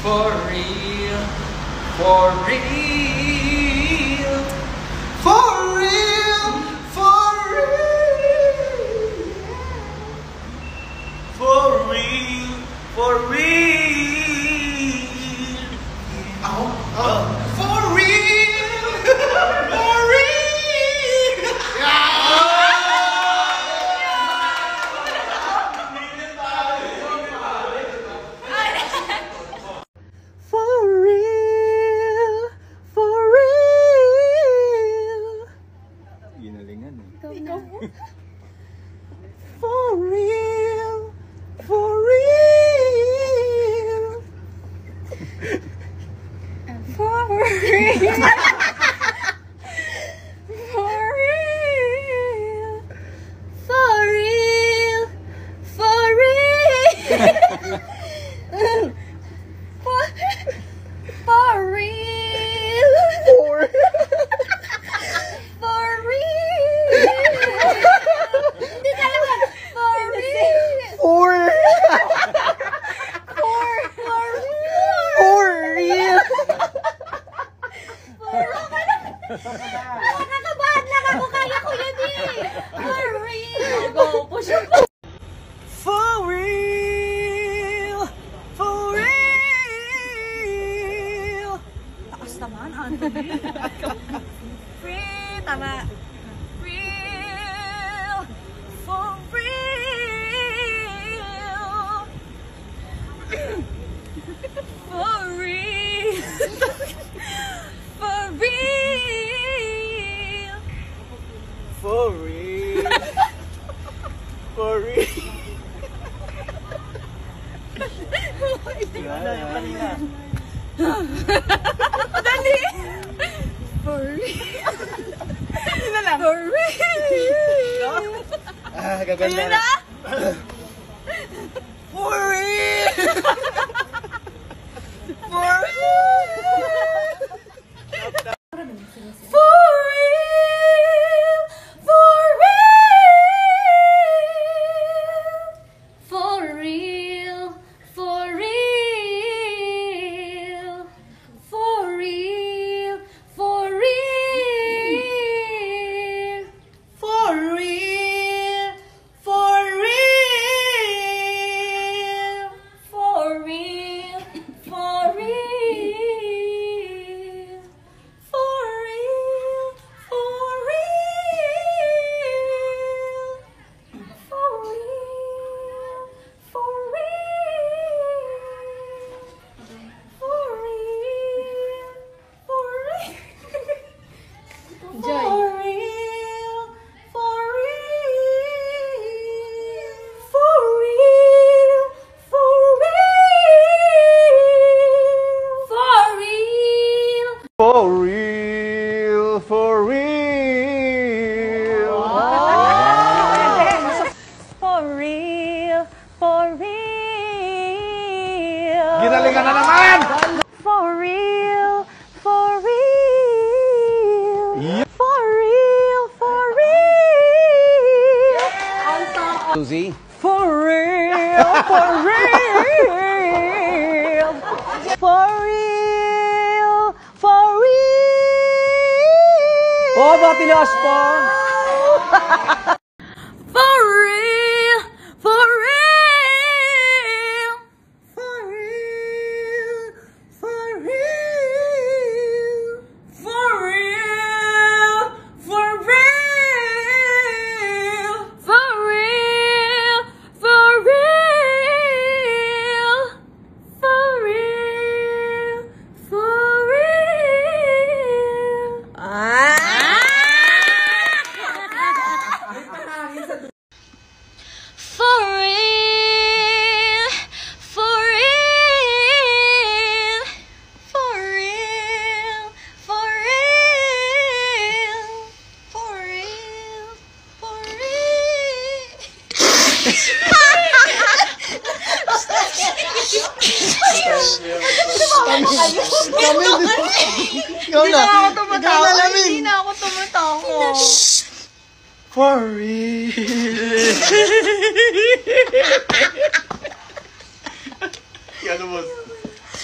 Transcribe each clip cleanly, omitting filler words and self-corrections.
For real, for real, for real, for real, for real, for real. Oh, for real, for real. For real, for real. Ginalingan eh. Ikaw po. For real, for real. For real. For real. For real. For real. For real. For real. Hindi talaga. For real. For real. Nakakabahan lang ako. Kaya ko yun eh. For real. Go, push up. For real, for real. Taas naman, Anthony. Free, tama. Real, for real. For real. For real. For real. For real. Dali! For real. Yun na lang. For real. Ah, gaganda Ayun na. na. For real. For real. For real. For real. For real. For real. For real. For real. For real. For real. For real. For real. For real. For real. For real. For real. For real. For real. Joy. For real. For real. For real. For real. For real. For real, for real. For real. For real. Ginalingan na naman! For real. For real. Yep. For real. For real. Susie? For real. For real. For real. For real. Oh, batilas po! For real. For real. For real. For real. For real. For real. For real. For real. For real. For real. For real, for real, for real, for real, for real, for Ikaw na! Ikaw na namin! Hindi na ako tumatawa. For real. Ano mo?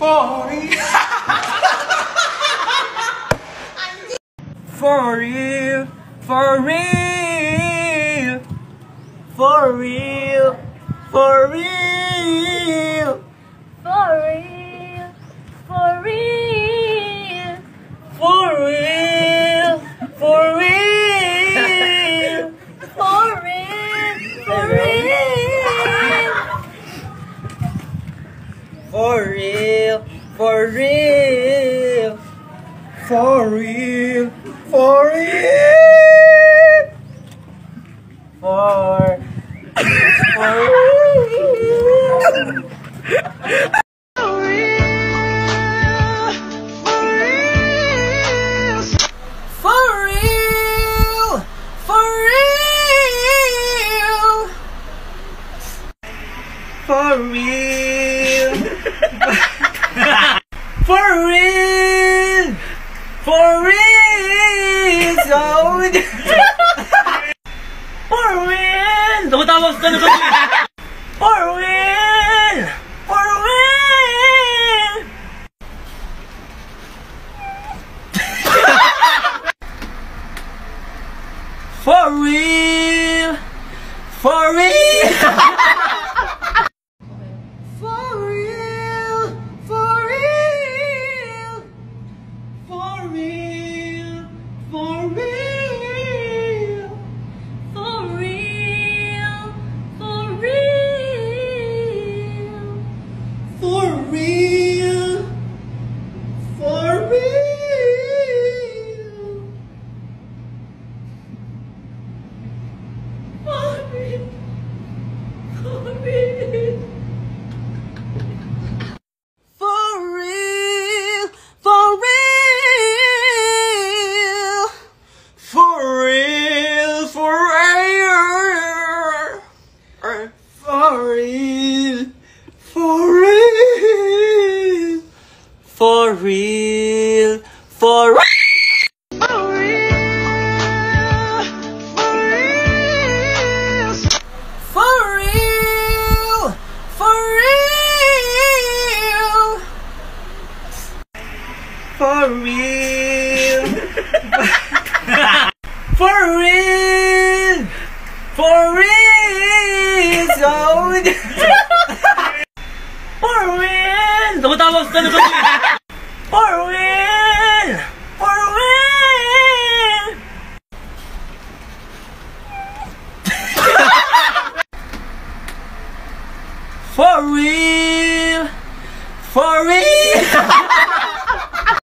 For real. For real. For real. For real. For real. For real. For real. For real. For real. For real. For real. For real. For real. For real. For real. For For real. For real. For real. So For real. Tumatawag sa talaga. For real. For real. For real. For real. For real, for real. For real. For real. For real. So For real. Tumatawag sa talaga. For real. For real. For real. For real.